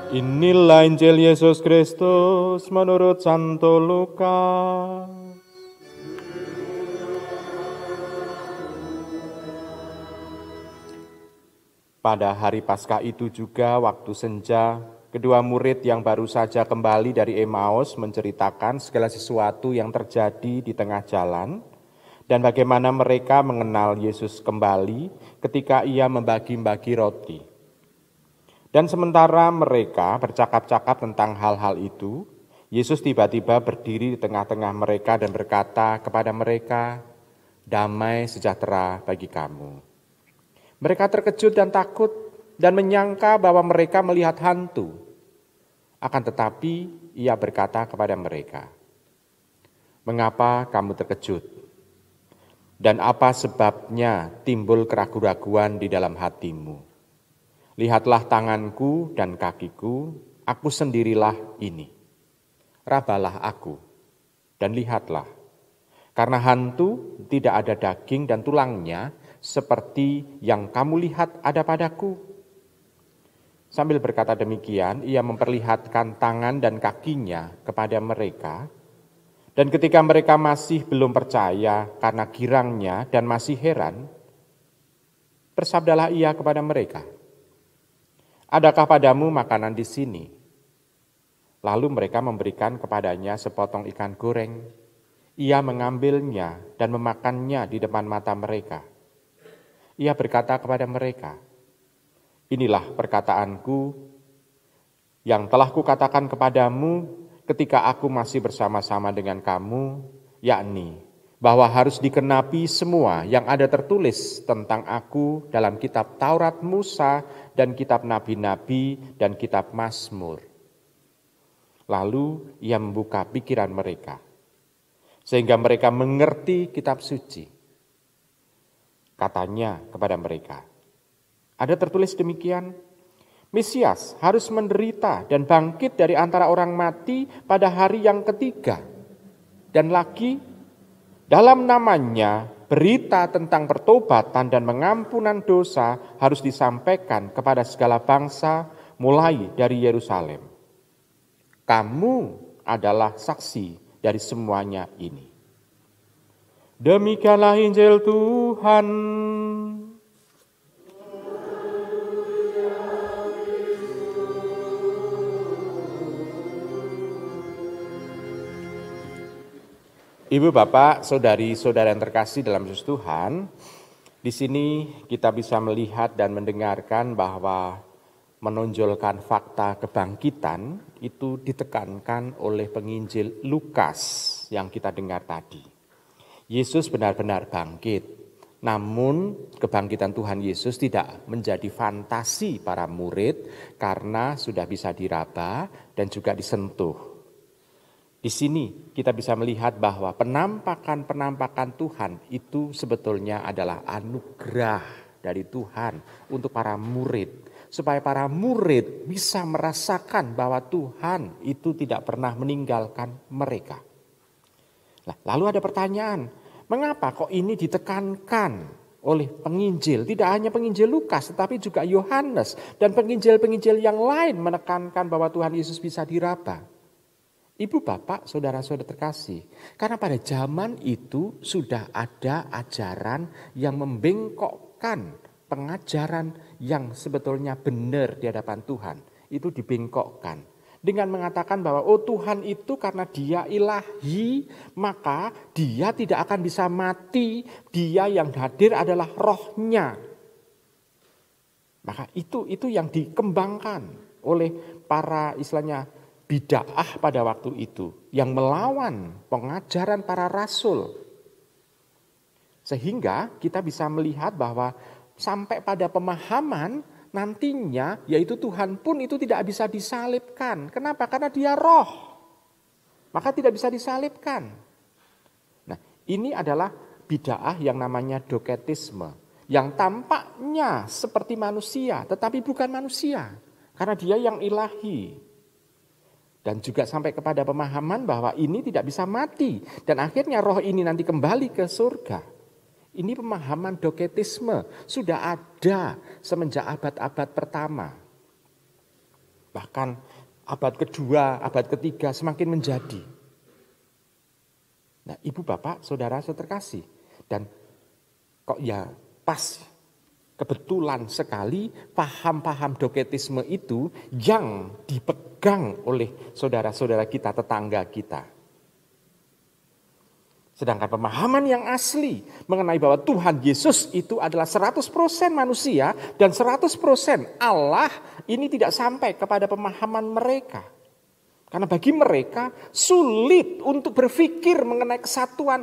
Inilah Injil Yesus Kristus menurut Santo Lukas. Pada hari Paskah itu juga waktu senja, kedua murid yang baru saja kembali dari Emmaus menceritakan segala sesuatu yang terjadi di tengah jalan dan bagaimana mereka mengenal Yesus kembali ketika ia membagi-bagi roti. Dan sementara mereka bercakap-cakap tentang hal-hal itu, Yesus tiba-tiba berdiri di tengah-tengah mereka dan berkata kepada mereka, "Damai sejahtera bagi kamu." Mereka terkejut dan takut dan menyangka bahwa mereka melihat hantu. Akan tetapi ia berkata kepada mereka, "Mengapa kamu terkejut? Dan apa sebabnya timbul keraguan-raguan di dalam hatimu? Lihatlah tanganku dan kakiku, aku sendirilah ini. Rabalah aku dan lihatlah. Karena hantu tidak ada daging dan tulangnya seperti yang kamu lihat ada padaku." Sambil berkata demikian, ia memperlihatkan tangan dan kakinya kepada mereka. Dan ketika mereka masih belum percaya karena girangnya dan masih heran, bersabdalah ia kepada mereka, "Adakah padamu makanan di sini?" Lalu mereka memberikan kepadanya sepotong ikan goreng. Ia mengambilnya dan memakannya di depan mata mereka. Ia berkata kepada mereka, "Inilah perkataanku yang telah kukatakan kepadamu ketika aku masih bersama-sama dengan kamu, yakni bahwa harus dikenapi semua yang ada tertulis tentang aku dalam kitab Taurat Musa dan kitab Nabi-Nabi dan kitab Mazmur." Lalu ia membuka pikiran mereka, sehingga mereka mengerti kitab suci. Katanya kepada mereka, "Ada tertulis demikian, Mesias harus menderita dan bangkit dari antara orang mati pada hari yang ketiga. Dan lagi, dalam namanya berita tentang pertobatan dan pengampunan dosa harus disampaikan kepada segala bangsa mulai dari Yerusalem. Kamu adalah saksi dari semuanya ini." Demikianlah Injil Tuhan. Ibu, Bapak, saudari-saudara yang terkasih dalam Yesus Tuhan, di sini kita bisa melihat dan mendengarkan bahwa menonjolkan fakta kebangkitan itu ditekankan oleh penginjil Lukas yang kita dengar tadi. Yesus benar-benar bangkit, namun kebangkitan Tuhan Yesus tidak menjadi fantasi para murid karena sudah bisa diraba dan juga disentuh. Di sini kita bisa melihat bahwa penampakan Tuhan itu sebetulnya adalah anugerah dari Tuhan untuk para murid. Supaya para murid bisa merasakan bahwa Tuhan itu tidak pernah meninggalkan mereka. Lalu ada pertanyaan, mengapa kok ini ditekankan oleh penginjil? Tidak hanya penginjil Lukas tetapi juga Yohanes dan penginjil-penginjil yang lain menekankan bahwa Tuhan Yesus bisa diraba. Ibu, Bapak, saudara-saudara terkasih, karena pada zaman itu sudah ada ajaran yang membengkokkan pengajaran yang sebetulnya benar di hadapan Tuhan. Itu dibengkokkan dengan mengatakan bahwa Tuhan itu karena dia ilahi, maka dia tidak akan bisa mati, dia yang hadir adalah rohnya. Maka itu yang dikembangkan oleh para istilahnya bid'ah pada waktu itu yang melawan pengajaran para rasul. Sehingga kita bisa melihat bahwa sampai pada pemahaman nantinya yaitu Tuhan pun itu tidak bisa disalibkan. Kenapa? Karena dia roh. Maka tidak bisa disalibkan. Nah, ini adalah bid'ah yang namanya doketisme. Yang tampaknya seperti manusia tetapi bukan manusia. Karena dia yang ilahi. Dan juga sampai kepada pemahaman bahwa ini tidak bisa mati. Dan akhirnya roh ini nanti kembali ke surga. Ini pemahaman doketisme. Sudah ada semenjak abad-abad pertama. Bahkan abad kedua, abad ketiga semakin menjadi. Nah, ibu bapak, saudara terkasih. Dan kok ya pas, kebetulan sekali paham-paham doketisme itu yang dipegang oleh saudara-saudara kita, tetangga kita. Sedangkan pemahaman yang asli mengenai bahwa Tuhan Yesus itu adalah 100% manusia dan 100% Allah, ini tidak sampai kepada pemahaman mereka. Karena bagi mereka sulit untuk berpikir mengenai kesatuan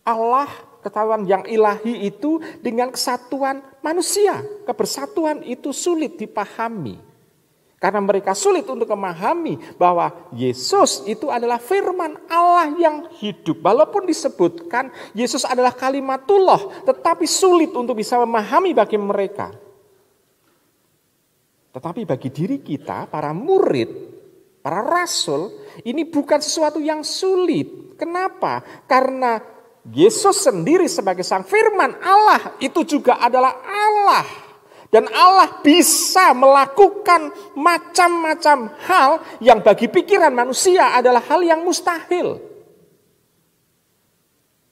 Allah, kesatuan yang ilahi itu dengan kesatuan manusia. Kebersatuan itu sulit dipahami. Karena mereka sulit untuk memahami bahwa Yesus itu adalah firman Allah yang hidup. Walaupun disebutkan Yesus adalah kalimatullah, tetapi sulit untuk bisa memahami bagi mereka. Tetapi bagi diri kita, para murid, para rasul, ini bukan sesuatu yang sulit. Kenapa? Karena Yesus sendiri sebagai sang firman Allah itu juga adalah Allah. Dan Allah bisa melakukan macam-macam hal yang bagi pikiran manusia adalah hal yang mustahil.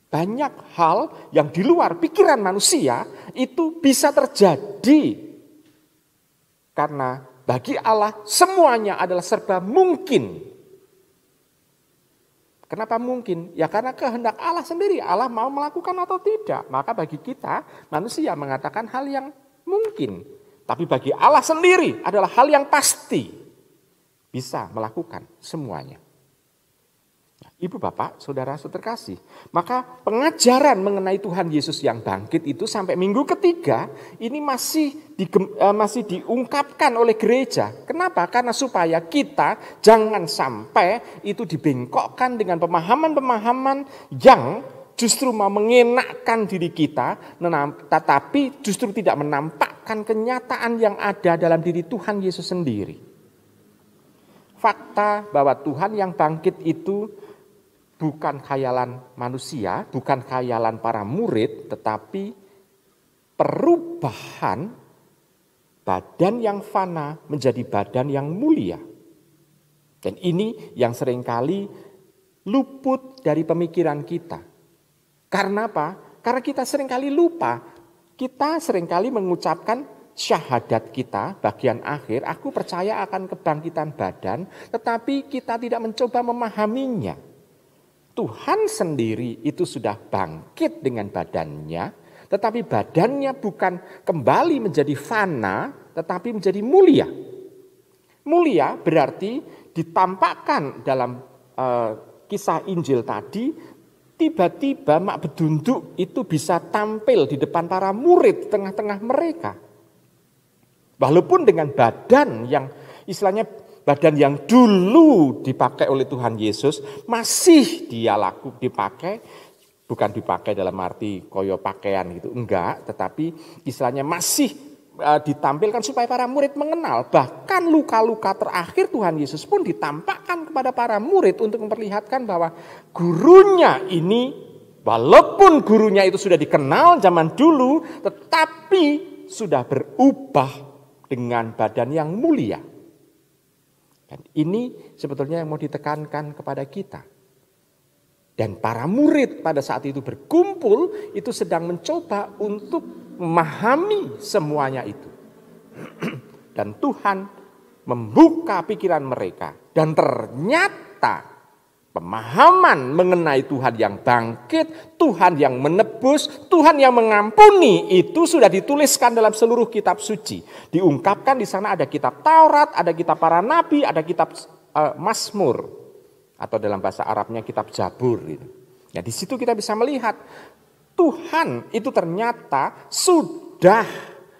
Banyak hal yang di luar pikiran manusia itu bisa terjadi. Karena bagi Allah semuanya adalah serba mungkin. Kenapa mungkin? Ya karena kehendak Allah sendiri. Allah mau melakukan atau tidak. Maka bagi kita manusia mengatakan hal yang mungkin, tapi bagi Allah sendiri adalah hal yang pasti bisa melakukan semuanya. Nah, ibu bapak, saudara terkasih, maka pengajaran mengenai Tuhan Yesus yang bangkit itu sampai minggu ketiga ini masih diungkapkan oleh gereja. Kenapa? Karena supaya kita jangan sampai itu dibengkokkan dengan pemahaman-pemahaman yang justru mau mengenakkan diri kita, tetapi justru tidak menampakkan kenyataan yang ada dalam diri Tuhan Yesus sendiri. Fakta bahwa Tuhan yang bangkit itu bukan khayalan manusia, bukan khayalan para murid, tetapi perubahan badan yang fana menjadi badan yang mulia. Dan ini yang seringkali luput dari pemikiran kita. Karena apa? Karena kita seringkali lupa. Kita seringkali mengucapkan syahadat kita bagian akhir, aku percaya akan kebangkitan badan, tetapi kita tidak mencoba memahaminya. Tuhan sendiri itu sudah bangkit dengan badannya, tetapi badannya bukan kembali menjadi fana, tetapi menjadi mulia. Mulia berarti ditampakkan dalam kisah Injil tadi. Tiba-tiba mak bedunduk itu bisa tampil di depan para murid tengah-tengah mereka. Walaupun dengan badan yang istilahnya badan yang dulu dipakai oleh Tuhan Yesus masih dia dipakai, bukan dipakai dalam arti koyo pakaian gitu, enggak, tetapi istilahnya masih ditampilkan supaya para murid mengenal. Bahkan luka-luka terakhir Tuhan Yesus pun ditampakkan kepada para murid untuk memperlihatkan bahwa gurunya ini, walaupun gurunya itu sudah dikenal zaman dulu, tetapi sudah berubah dengan badan yang mulia. Dan ini sebetulnya yang mau ditekankan kepada kita. Dan para murid pada saat itu berkumpul, itu sedang mencoba untuk memahami semuanya itu. Dan Tuhan membuka pikiran mereka. Dan ternyata pemahaman mengenai Tuhan yang bangkit, Tuhan yang menebus, Tuhan yang mengampuni itu sudah dituliskan dalam seluruh kitab suci. Diungkapkan di sana ada kitab Taurat, ada kitab para nabi, ada kitab Mazmur. Atau dalam bahasa Arabnya kitab Zabur. Gitu. Ya, di situ kita bisa melihat Tuhan itu ternyata sudah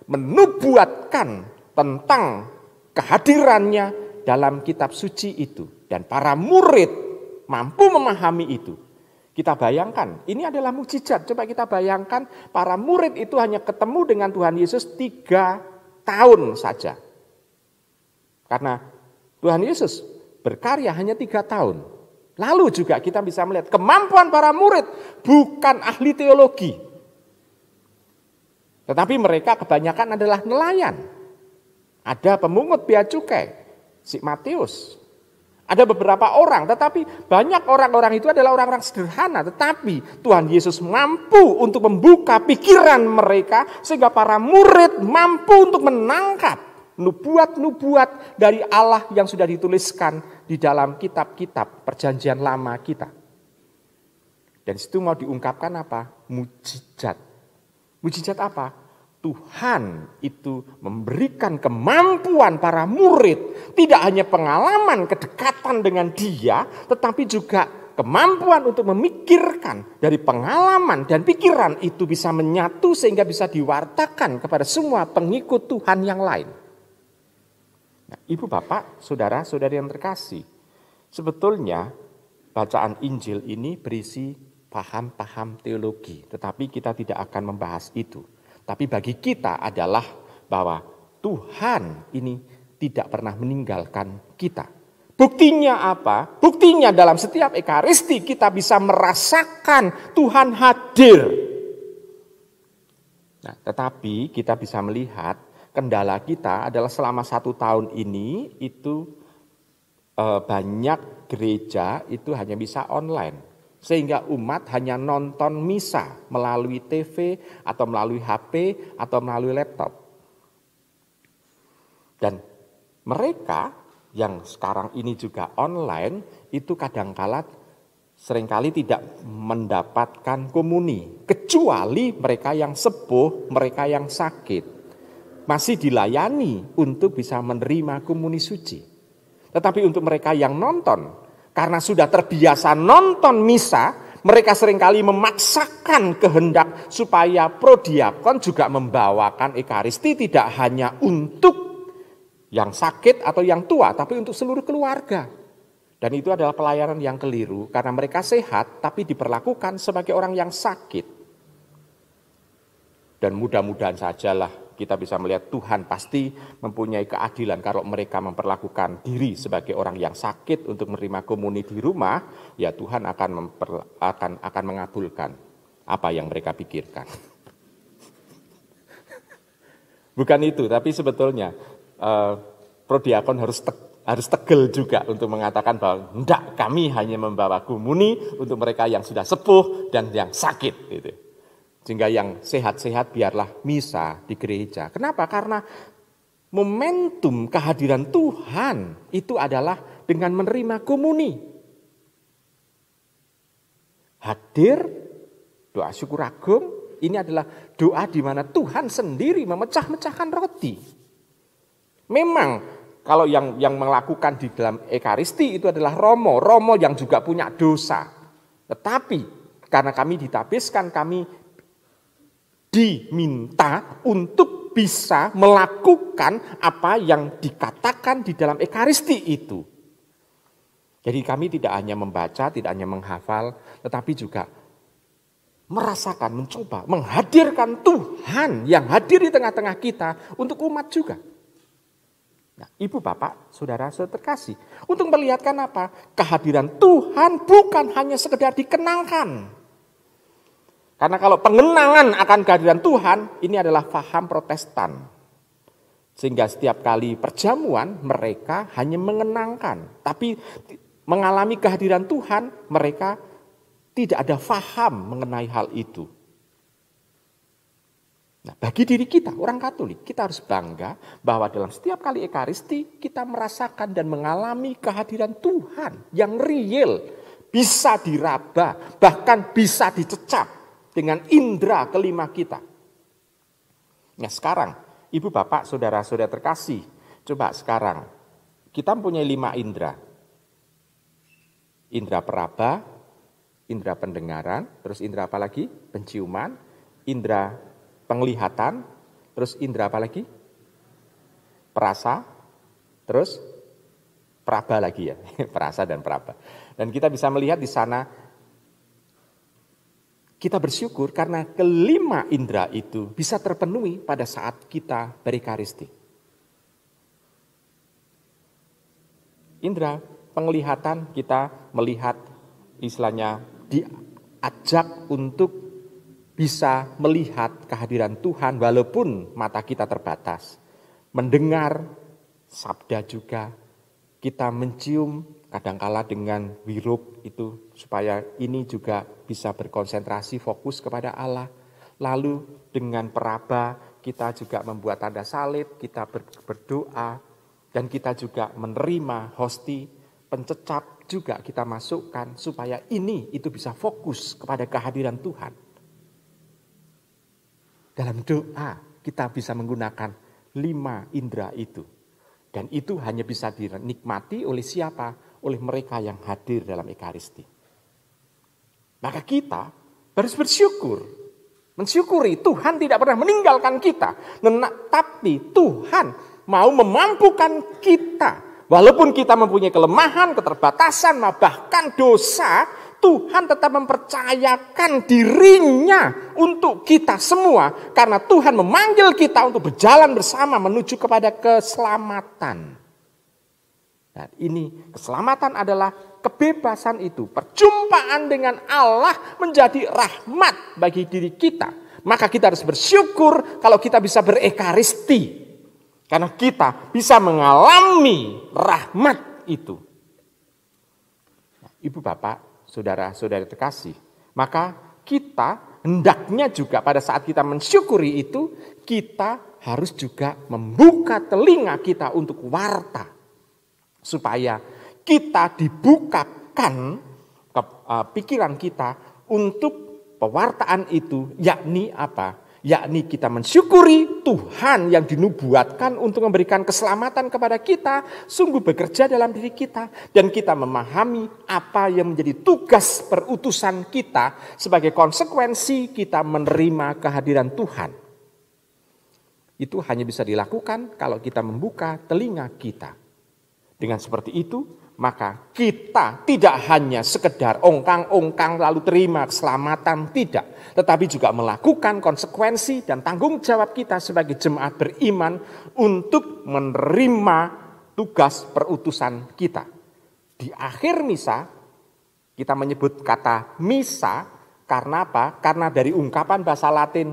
menubuatkan tentang kehadirannya dalam kitab suci itu. Dan para murid mampu memahami itu. Kita bayangkan, ini adalah mukjizat. Coba kita bayangkan, para murid itu hanya ketemu dengan Tuhan Yesus 3 tahun saja. Karena Tuhan Yesus berkarya hanya 3 tahun. Lalu juga kita bisa melihat kemampuan para murid bukan ahli teologi. Tetapi mereka kebanyakan adalah nelayan. Ada pemungut bea cukai. si Matius. Ada beberapa orang, tetapi banyak orang-orang itu adalah orang-orang sederhana. Tetapi Tuhan Yesus mampu untuk membuka pikiran mereka sehingga para murid mampu untuk menangkap nubuat-nubuat dari Allah yang sudah dituliskan di dalam kitab-kitab perjanjian lama kita. Dan situ mau diungkapkan apa? Mujizat. Mujizat apa? Tuhan itu memberikan kemampuan para murid, tidak hanya pengalaman kedekatan dengan Dia, tetapi juga kemampuan untuk memikirkan dari pengalaman dan pikiran itu bisa menyatu sehingga bisa diwartakan kepada semua pengikut Tuhan yang lain. Nah, Ibu, Bapak, saudara-saudari yang terkasih, sebetulnya bacaan Injil ini berisi paham-paham teologi, tetapi kita tidak akan membahas itu. Tapi bagi kita adalah bahwa Tuhan ini tidak pernah meninggalkan kita. Buktinya apa? Buktinya dalam setiap ekaristi kita bisa merasakan Tuhan hadir. Nah, tetapi kita bisa melihat kendala kita adalah selama 1 tahun ini itu banyak gereja itu hanya bisa online. Sehingga umat hanya nonton misa melalui TV atau melalui HP atau melalui laptop. Dan mereka yang sekarang ini juga online itu kadangkala seringkali tidak mendapatkan komuni. Kecuali mereka yang sepuh, mereka yang sakit. Masih dilayani untuk bisa menerima komuni suci. Tetapi untuk mereka yang nonton, karena sudah terbiasa nonton misa, mereka seringkali memaksakan kehendak supaya prodiakon juga membawakan ekaristi tidak hanya untuk yang sakit atau yang tua, tapi untuk seluruh keluarga. Dan itu adalah pelayanan yang keliru, karena mereka sehat tapi diperlakukan sebagai orang yang sakit. Dan mudah-mudahan sajalah kita bisa melihat Tuhan pasti mempunyai keadilan kalau mereka memperlakukan diri sebagai orang yang sakit untuk menerima komuni di rumah, ya Tuhan akan mengabulkan apa yang mereka pikirkan. Bukan itu, tapi sebetulnya prodiakon harus tegel juga untuk mengatakan bahwa enggak, kami hanya membawa komuni untuk mereka yang sudah sepuh dan yang sakit gitu. Sehingga yang sehat-sehat biarlah misa di gereja. Kenapa? Karena momentum kehadiran Tuhan itu adalah dengan menerima komuni. Hadir, doa syukur agung, ini adalah doa di mana Tuhan sendiri memecah-mecahkan roti. Memang kalau yang melakukan di dalam ekaristi itu adalah romo yang juga punya dosa. Tetapi karena kami ditabiskan, kami diminta untuk bisa melakukan apa yang dikatakan di dalam ekaristi itu. Jadi kami tidak hanya membaca, tidak hanya menghafal, tetapi juga merasakan, mencoba, menghadirkan Tuhan yang hadir di tengah-tengah kita untuk umat juga. Nah, Ibu, Bapak, saudara-saudara terkasih, untuk melihatkan apa? Kehadiran Tuhan bukan hanya sekedar dikenangkan. Karena kalau pengenangan akan kehadiran Tuhan, ini adalah paham Protestan. Sehingga setiap kali perjamuan mereka hanya mengenangkan. Tapi mengalami kehadiran Tuhan, mereka tidak ada paham mengenai hal itu. Nah, bagi diri kita, orang Katolik, kita harus bangga bahwa dalam setiap kali ekaristi, kita merasakan dan mengalami kehadiran Tuhan yang real. Bisa diraba, bahkan bisa dicecap dengan indera kelima kita. Nah sekarang, Ibu, Bapak, saudara-saudara terkasih, coba sekarang, kita mempunyai 5 indera. Indera peraba, indera pendengaran, terus indera apa lagi? Penciuman, indera penglihatan, terus indera apa lagi? Perasa, terus peraba lagi ya, perasa dan peraba. Dan kita bisa melihat di sana, kita bersyukur karena kelima indera itu bisa terpenuhi pada saat kita berekaristi. Indera penglihatan, kita melihat istilahnya diajak untuk bisa melihat kehadiran Tuhan walaupun mata kita terbatas. Mendengar sabda juga, kita mencium kadangkala dengan hirup itu supaya ini juga bisa berkonsentrasi fokus kepada Allah. Lalu dengan peraba kita juga membuat tanda salib, kita berdoa dan kita juga menerima hosti, pencecap juga kita masukkan supaya ini itu bisa fokus kepada kehadiran Tuhan. Dalam doa kita bisa menggunakan 5 indera itu. Dan itu hanya bisa dinikmati oleh siapa? Oleh mereka yang hadir dalam Ekaristi. Maka kita harus bersyukur. Mensyukuri Tuhan tidak pernah meninggalkan kita. Tapi Tuhan mau memampukan kita. Walaupun kita mempunyai kelemahan, keterbatasan, bahkan dosa, Tuhan tetap mempercayakan dirinya untuk kita semua. Karena Tuhan memanggil kita untuk berjalan bersama menuju kepada keselamatan. Nah, ini keselamatan adalah kebebasan itu. Perjumpaan dengan Allah menjadi rahmat bagi diri kita. Maka kita harus bersyukur kalau kita bisa berekaristi. Karena kita bisa mengalami rahmat itu. Nah, Ibu Bapak, saudara-saudari terkasih, maka kita hendaknya juga pada saat kita mensyukuri itu, kita harus juga membuka telinga kita untuk warta. Supaya kita dibukakan pikiran kita untuk pewartaan itu, yakni apa? Yakni kita mensyukuri Tuhan yang dinubuatkan untuk memberikan keselamatan kepada kita, sungguh bekerja dalam diri kita. Dan kita memahami apa yang menjadi tugas perutusan kita sebagai konsekuensi kita menerima kehadiran Tuhan. Itu hanya bisa dilakukan kalau kita membuka telinga kita. Dengan seperti itu, maka kita tidak hanya sekedar ongkang-ongkang lalu terima keselamatan, tidak. Tetapi juga melakukan konsekuensi dan tanggung jawab kita sebagai jemaat beriman untuk menerima tugas perutusan kita. Di akhir misa, kita menyebut kata misa karena apa? Karena dari ungkapan bahasa Latin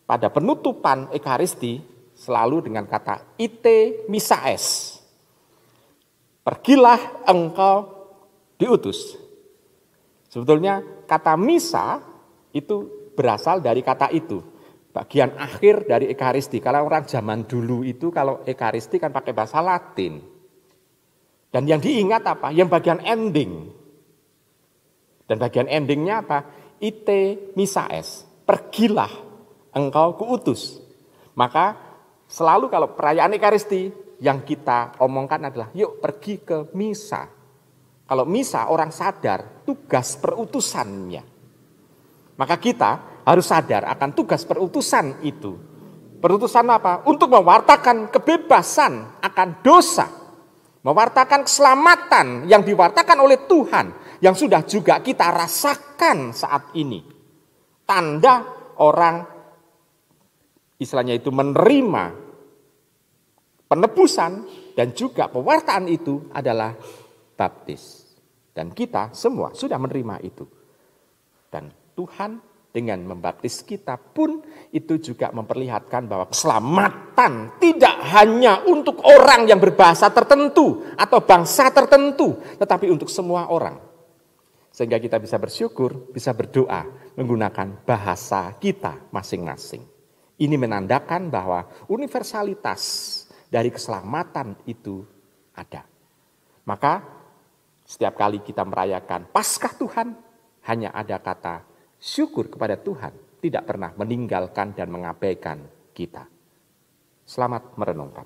pada penutupan Ekaristi selalu dengan kata ite missa es. Pergilah engkau diutus. Sebetulnya kata misa itu berasal dari kata itu. Bagian akhir dari Ekaristi. Kalau orang zaman dulu itu kalau Ekaristi kan pakai bahasa Latin. Dan yang diingat apa? Yang bagian ending. Dan bagian endingnya apa? Ite missa es. Pergilah engkau kuutus. Maka selalu kalau perayaan Ekaristi yang kita omongkan adalah yuk pergi ke misa. Kalau misa orang sadar tugas perutusannya. Maka kita harus sadar akan tugas perutusan itu. Perutusan apa? Untuk mewartakan kebebasan akan dosa. Mewartakan keselamatan yang diwartakan oleh Tuhan. Yang sudah juga kita rasakan saat ini. Tanda orang istilahnya itu menerima penebusan dan juga pewartaan itu adalah baptis. Dan kita semua sudah menerima itu. Dan Tuhan dengan membaptis kita pun itu juga memperlihatkan bahwa keselamatan tidak hanya untuk orang yang berbahasa tertentu atau bangsa tertentu, tetapi untuk semua orang. Sehingga kita bisa bersyukur, bisa berdoa menggunakan bahasa kita masing-masing. Ini menandakan bahwa universalitas dari keselamatan itu ada. Maka setiap kali kita merayakan Paskah Tuhan, hanya ada kata syukur kepada Tuhan, tidak pernah meninggalkan dan mengabaikan kita. Selamat merenungkan.